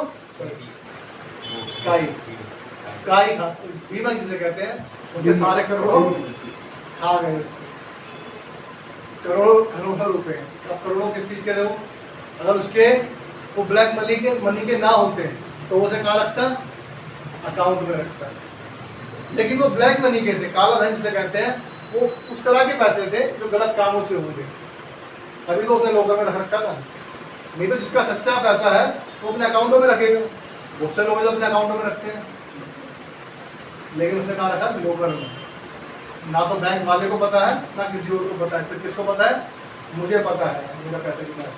काई खा, दीमक जिसे कहते हैं, उनके सारे करोड़ों खा गए उसको। करोड़ों रुपए। अब करोड़ों किस चीज़ के थे वो? अगर उसके वो ब्लैक मनी के ना होते तो वो उसे कहाँ रखता? अकाउंट में रखता। लेकिन वो ब्लैक मनी के थे, काला धन जिसे कहते हैं, वो उस तरह के पैसे थे जो गलत कामों से होंगे, तभी तो उसने लोगों में रख रखा था। नहीं तो जिसका सच्चा पैसा है वो अपने अकाउंटों में रखेगा। बहुत से लोग जो अपने अकाउंटों में रखते हैं, लेकिन उसने कहाँ रखा? लोकर में। ना तो बैंक वाले को पता है, ना किसी और को पता है। सिर्फ किसको पता है? मुझे पता है मेरा पैसा कितना है,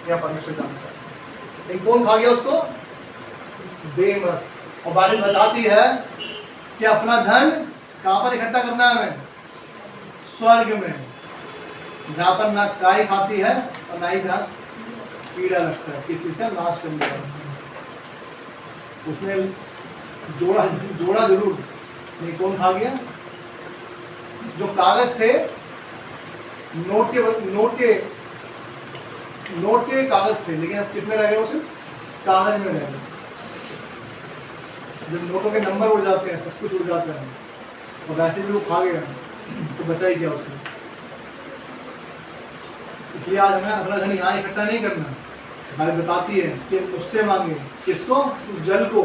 या परमेश्वर जानता है। लेकिन कौन खा गया उसको? बेमत। और बाइबल बताती है कि अपना धन कहाँ पर इकट्ठा करना है हमें? स्वर्ग में, जहाँ पर ना काई खाती है और ना ही जहाँ कीड़ा लगता है, किस चीज का नाश करने वाला। उसने जोड़ा जरूर, नहीं कौन खा गया? जो कागज थे नोट के कागज थे, लेकिन अब किस में रह गए? उसे कागज में रह गए। जब नोटों के नंबर उड़ जाते हैं, सब कुछ उड़ जाता है, और वैसे भी वो खा गया, तो बचा ही क्या उसमें? इसलिए आज हमें अपना धन यहाँ इकट्ठा नहीं करना। बाइबल बताती है कि उससे मांगे, किसको? उस जल को,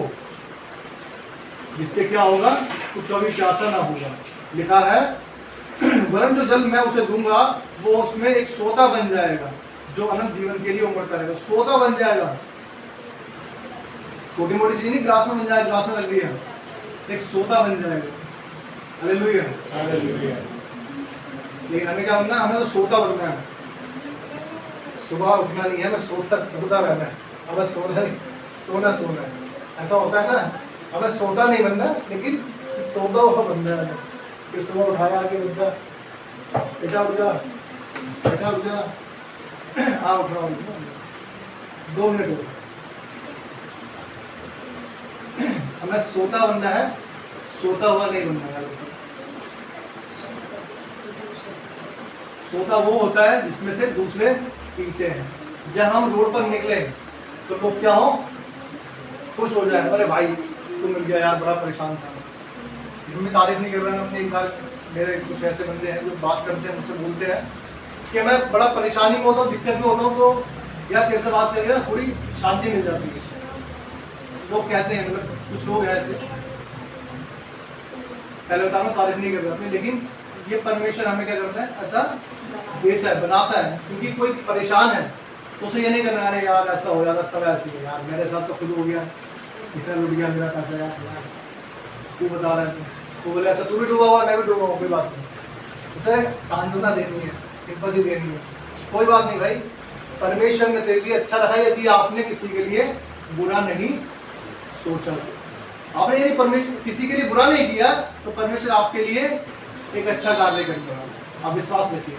जिससे क्या होगा? तो कभी प्यासा ना होगा। लिखा है वरन जो जल मैं उसे दूंगा वो उसमें एक सोता बन जाएगा जो अनंत जीवन के लिए उमड़ता रहेगा। सोता बन जाएगा, छोटी मोटी चीज नहीं, ग्लास में बन जाएगा, ग्लास में लग दिया, एक सोता बन जाएगा। हालेलुया। लेकिन हमें क्या बनना है? हमें तो सोता बनना है। सुबह उठना नहीं है, हमें सोता रहना है। हमें सोना नहीं, सोना है। ऐसा होता है ना, हमें सोता नहीं बनना, लेकिन सोता हुआ बनना है। कि सुबह उठाया आके बंदा, बेटा उठ जा, बेटा उठ जा, आ उठ रहा हूँ, 2 मिनट हो। हमें सोता बनना है, सोता हुआ नहीं बनना है। सोता वो होता है जिसमें से दूसरे पीते हैं। जब हम रोड पर निकले तो लोग क्या हो? खुश हो जाए, अरे भाई तू मिल गया यार, बड़ा परेशान था। मैं तारीफ नहीं कर रहा हूँ अपनी। एक बार मेरे कुछ ऐसे बंदे हैं जो बात करते हैं, मुझसे बोलते हैं कि मैं बड़ा परेशानी में होता हूँ, दिक्कत में होता हूँ, तो यार तेरे से बात करके ना थोड़ी शांति मिल जाती है। लोग कहते हैं, मतलब कुछ लोग हैं ऐसे। पहले बता रहा, तारीफ नहीं कर रहा अपनी, लेकिन ये परमेश्वर हमें क्या करता है? ऐसा देता है, बनाता है। क्योंकि कोई परेशान है तो उसे ये नहीं करना, अरे यार ऐसा हो जाता, सब ऐसे ही है यार, मेरे साथ तो खुद हो गया, इतना लुट गया मेरा पैसा यार, तू बता रहा है। तो बोले अच्छा तू भी डूबा हुआ, मैं भी डूबा हुआ, कोई बात नहीं। उसे सांत्वना देनी है, सिंपैथी देनी है, कोई बात नहीं भाई, परमेश्वर ने तेरे लिए अच्छा रखा। यदि आपने किसी के लिए बुरा नहीं सोचा, आपने यदि परमेश्वर किसी के लिए बुरा नहीं किया, तो परमेश्वर आपके लिए एक अच्छा कार्य करेगा। आप विश्वास रखिए।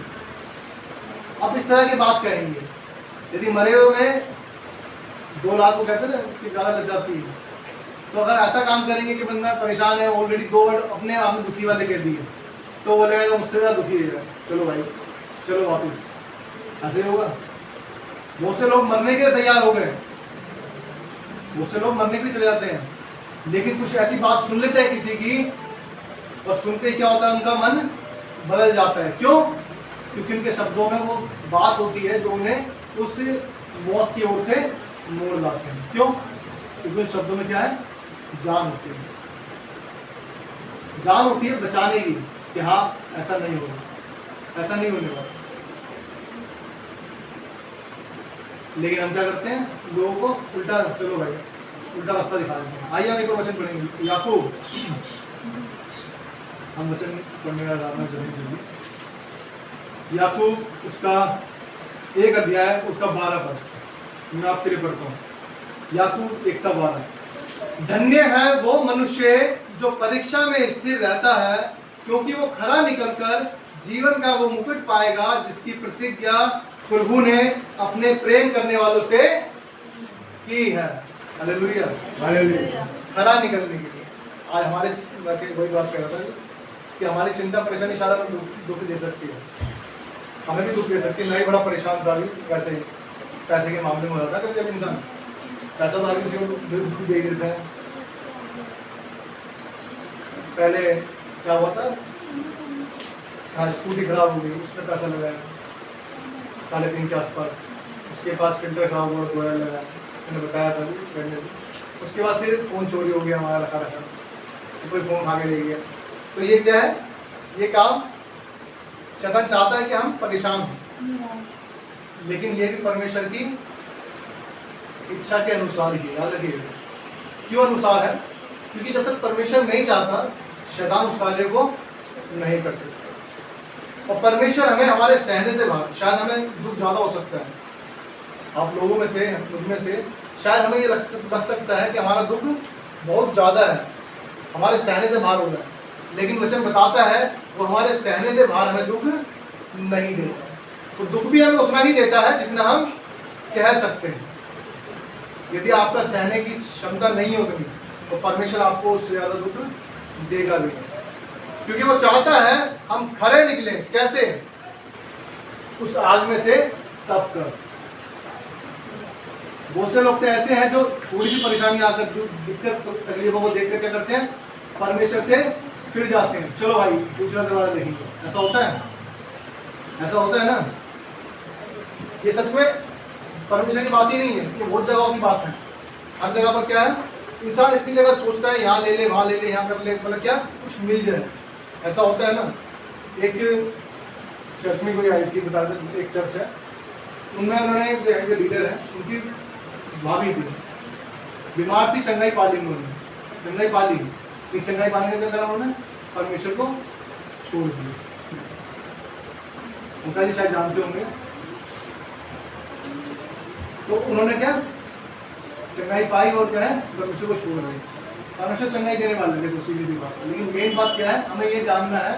आप इस तरह की बात कहेंगे, यदि मरे हुए में 2 लाख को कहते ना कि ज़्यादा लग जाती है, तो अगर ऐसा काम करेंगे कि बंदा परेशान है, ऑलरेडी 2 वर्ड अपने आप में दुखी वाले कह दिए, तो बोलेगा तो मुझसे ज़्यादा दुखी है, चलो भाई चलो वापस। ऐसे ही होगा। बहुत से लोग मरने के लिए तैयार हो गए, बहुत से लोग मरने के लिए चले जाते हैं, लेकिन कुछ ऐसी बात सुन लेते हैं किसी की, और सुनते ही क्या होता है? उनका मन बदल जाता है। क्यों? क्योंकि उनके शब्दों में वो बात होती है जो उन्हें उस मौत की ओर से मोड़ लाते हैं। क्यों? क्योंकि उन शब्दों में क्या है? जान होती है, जान होती है बचाने की, कि हाँ ऐसा नहीं होगा, ऐसा नहीं होने वाला। लेकिन हम क्या करते हैं? लोगों को उल्टा, चलो भाई उल्टा रास्ता दिखा देते हैं। आइए हम एक और वचन पढ़ेंगे, याकूब। हम वचन पढ़ने का डालना जरूरी है। याकूब उसका 1 अध्याय उसका 12 पद मैं आपके लिए पढ़ता हूँ। याकूब 1:12। धन्य है वो मनुष्य जो परीक्षा में स्थिर रहता है, क्योंकि वो खरा निकलकर जीवन का वो मुकुट पाएगा जिसकी प्रतिज्ञा प्रभु ने अपने प्रेम करने वालों से की है। Hallelujah, hallelujah. खरा निकलने के लिए आज हमारे वही बात कह रहा था कि हमारी चिंता परेशानी शायद हमें दुख दे सकती है, हमें भी दुख दे सकती है। मैं ही बड़ा परेशान था वैसे पैसे के मामले में हो जाता है। जब इंसान पैसा तो किसी को दुख दे देता है। पहले क्या हुआ था? हाँ, स्कूटी खराब हो गई, उसमें पैसा लगाया 3.5 के आसपास। उसके पास फिल्टर खराब हुआ, दोबारा लगाया, मैंने बताया था पहले। उसके बाद फिर फ़ोन चोरी हो गया हमारा, रखा तो कोई फ़ोन खा के ले गया। तो ये क्या है? ये काम शैतान चाहता है कि हम परेशान हों, लेकिन ये भी परमेश्वर की इच्छा के अनुसार ही, याद रखिएगा। क्यों अनुसार है? क्योंकि जब तक परमेश्वर नहीं चाहता, शैतान उस कार्य को नहीं कर सकता। और परमेश्वर हमें हमारे सहने से बाहर, शायद हमें दुख ज़्यादा हो सकता है, आप लोगों में से, मुझ में से शायद हमें ये लग सकता है कि हमारा दुख बहुत ज़्यादा है, हमारे सहने से बाहर हो रहा है। लेकिन वचन बताता है वो हमारे सहने से बाहर हमें दुख नहीं देता। तो दुख भी हमें उतना ही देता है जितना हम सह सकते हैं। यदि आपका सहने की क्षमता नहीं होगी तो परमेश्वर आपको उससे ज़्यादा दुख देगा भी, क्योंकि वो चाहता है हम खरे निकलें। कैसे? उस आग में से तप कर। बहुत से लोग तो ऐसे हैं जो थोड़ी सी परेशानी आकर, जो दिक्कत तकलीफों को देखकर क्या करते हैं, परमेश्वर से फिर जाते हैं, चलो भाई दूसरा दरवाजा देखेंगे। ऐसा होता है, ऐसा होता है ना। ये सच में परमेश्वर की बात ही नहीं है, ये बहुत जगहों की बात है। हर जगह पर क्या है, इंसान इतनी जगह सोचता है, यहाँ ले ले, वहाँ ले ले, यहाँ कर ले, मतलब क्या कुछ मिल जाए, ऐसा होता है ना। एक चर्च में कोई आई थी, बता दें, एक चर्च है, उनमें उन्होंने जो लीडर है, उनकी भाभी थी, बीमार थी, चंगाई पाली उन्होंने, चंगाई पाली। एक चंगाई पाने के अंदर उन्होंने परमेश्वर को छोड़ दिया। उनका जी शायद जानते होंगे। तो उन्होंने क्या चंगाई पाई और क्या है, परमेश्वर को छोड़ दिया। परमेश्वर चंगाई देने वाले थे, तो सीधी सी बात है। लेकिन मेन बात क्या है, हमें ये जानना है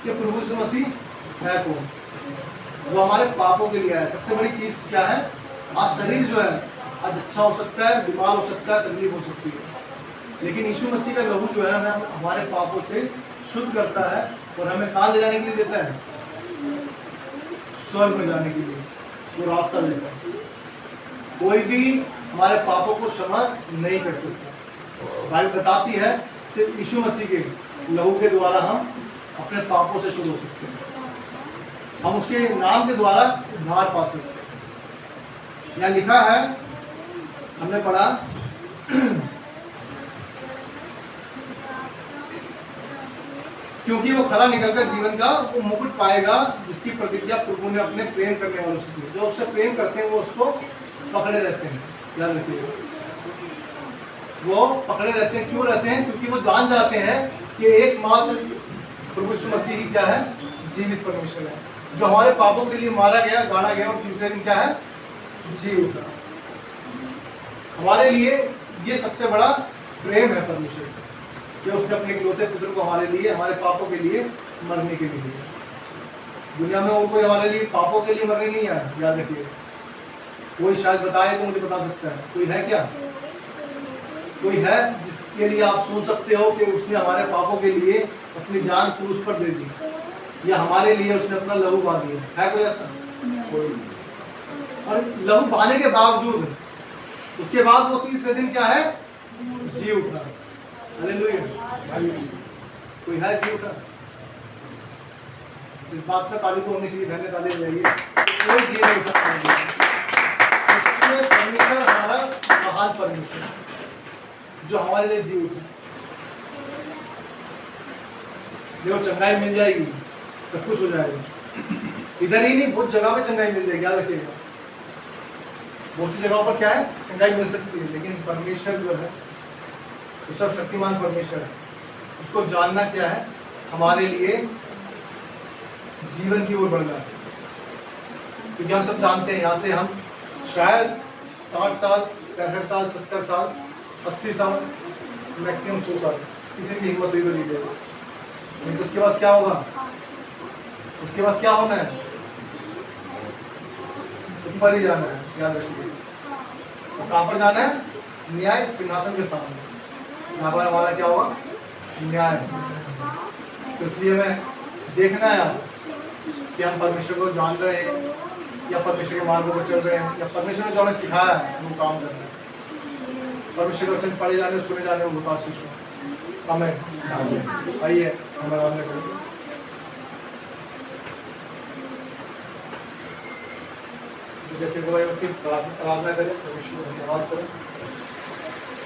कि प्रभु यीशु मसीह है कौन। वो हमारे पापों के लिए है। सबसे बड़ी चीज क्या है, आज शरीर जो है आज अच्छा हो सकता है, बीमार हो सकता है, तकलीफ हो सकती है, लेकिन यीशु मसीह का लहू जो है हमें हमारे पापों से शुद्ध करता है और हमें कहाँ ले जाने के लिए देता है, स्वर्ग में जाने के लिए वो रास्ता देता है। कोई भी हमारे पापों को क्षमा नहीं कर सकता। बाइबल बताती है सिर्फ यीशु मसीह के लहू के द्वारा हम अपने पापों से शुद्ध हो सकते हैं, हम उसके नाम के द्वारा उद्धार पा सकते हैं। यहाँ लिखा है, हमने पढ़ा क्योंकि वो खरा निकलकर जीवन का वो मुकुट पाएगा जिसकी प्रतिज्ञा प्रभु ने अपने प्रेम करने वालों से की। जो उससे प्रेम करते हैं वो उसको पकड़े रहते हैं। याद रखिए, वो पकड़े रहते हैं। क्यों रहते हैं? क्योंकि वो जान जाते हैं कि एकमात्र प्रभु यीशु मसीह ही क्या है, जीवित परमेश्वर है, जो हमारे पापों के लिए मारा गया, गाड़ा गया और तीसरे दिन क्या है, जी उठा। हमारे लिए ये सबसे बड़ा प्रेम है परमेश्वर का, कि उसने अपने इकलौते पुत्र को हमारे लिए, हमारे पापों के लिए मरने के लिए दिया। दुनिया में और कोई हमारे लिए पापों के लिए मरने नहीं आया। याद रखिए, कोई शायद बताए तो मुझे बता सकता है, कोई है क्या? कोई है जिसके लिए आप सोच सकते हो कि उसने हमारे पापों के लिए अपनी जान क्रूस पर दे दी, या हमारे लिए उसने अपना लहू बहा दिया? है कोई ऐसा? कोई। और लहू बहाने के बावजूद उसके बाद वो तीसरे दिन क्या है, जी उठा। हालेलुया। कोई है जी उठा? इस बात का ताली तो होनी चाहिए, बहने ताली बजाइए। कोई जी नहीं उठा। परमेश्वर हमारा महान परमेश्वर जो हमारे लिए जी उठा। देखो, चंगाई मिल जाएगी, सब कुछ हो जाएगा। इधर ही नहीं, बहुत जगह पे चंगाई मिल जाएगी। याद रखिएगा, बहुत सी जगहों पर क्या है, चंगाई मिल सकती है, लेकिन परमेश्वर जो है वो सब शक्तिमान परमेश्वर है। उसको जानना क्या है, हमारे लिए जीवन की ओर बढ़ना है। क्योंकि हम सब जानते हैं, यहाँ से हम शायद 60 साल, 65 साल, 70 साल, 80 साल, मैक्सिमम 100 साल, किसी की हिम्मत हुई तो जी लेगा। लेकिन उसके बाद क्या होगा? उसके बाद क्या होना है? ऊपर ही जाना है। याद रखिए, तो कहाँ पर जाना है? न्याय सिंहासन के सामने। यहाँ पर हमारा क्या होगा? न्याय। तो इसलिए हमें देखना है कि हम परमेश्वर को जान रहे हैं, या परमेश्वर के मार्गों पर चल रहे हैं, या परमेश्वर ने जो हमें सिखाया है वो काम करना है। परमेश्वर के वचन पढ़े जाने, सुने जाने, वो बहुत आशीष हो। आमीन। आइए हम आराधना करें। जैसे कोई आराधना करें, परमेश्वर को धन्यवाद करें।